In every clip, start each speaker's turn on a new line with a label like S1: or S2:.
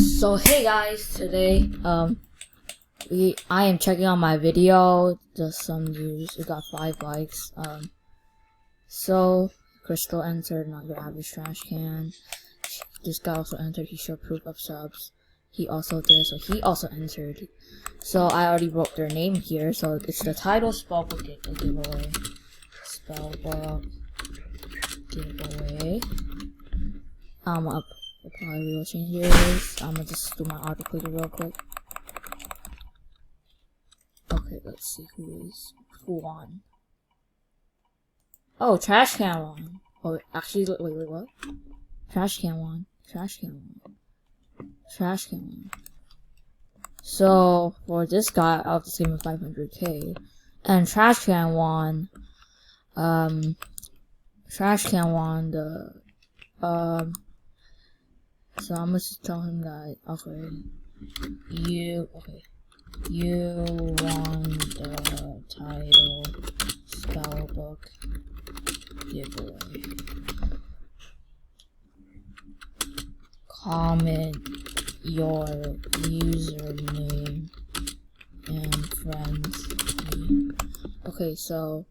S1: So hey guys, today I am checking out my video. Just some news. It got 5 likes. So Crystal entered, not your average trash can. This guy also entered. He showed proof of subs. He also did, so he also entered. So I already wrote their name here. So it's the Tidal Spellbook giveaway. Spellbook giveaway. I'll probably will change this. I'm gonna just do my autoclicker real quick. Okay, let's see who won. Oh, trash can won. Oh, actually, wait, what? Trash can won. Trash can won. Trash can won. So for this guy, I'll just give him 500k. And trash can won. Trash can won the So I'm gonna just tell him that you won the Tidal Spellbook giveaway. Comment your username and friends name. Okay, so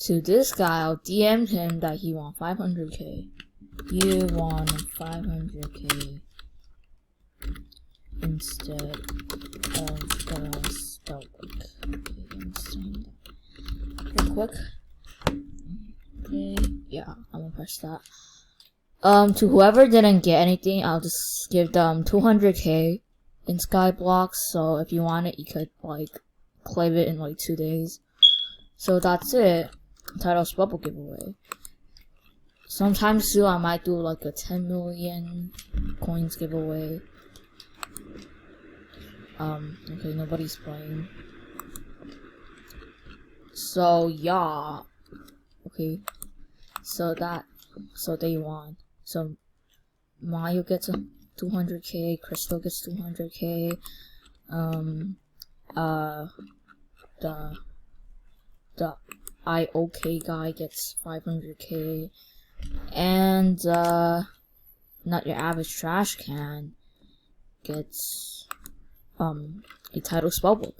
S1: to this guy, I'll DM him that he won 500k. You won 500k instead of the Spellbook. Okay, I'm saying that real quick. Okay, yeah, I'm gonna press that. To whoever didn't get anything, I'll just give them 200k in Skyblocks. So if you want it, you could claim it in 2 days. So that's it. Tidal Spellbook giveaway. Sometime soon I might do a 10 million coins giveaway. Okay, nobody's playing. So yeah. Okay. So they won. So Mario gets 200k, Crystal gets 200k, the IOK guy gets 500k, and not your average trash can gets a Tidal Spellbook.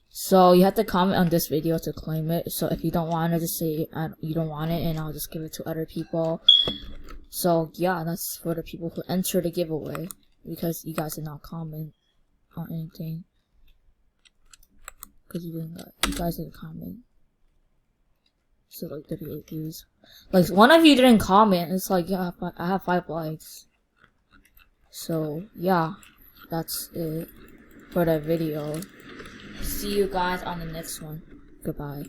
S1: So you have to comment on this video to claim it. So if you don't want it, just say you don't want it, and I'll just give it to other people. So yeah, that's for the people who enter the giveaway, because you guys did not comment on anything. Because you guys didn't comment. So 38 views. One of you didn't comment. It's yeah, I have 5 likes. So yeah, that's it for the video. See you guys on the next one. Goodbye.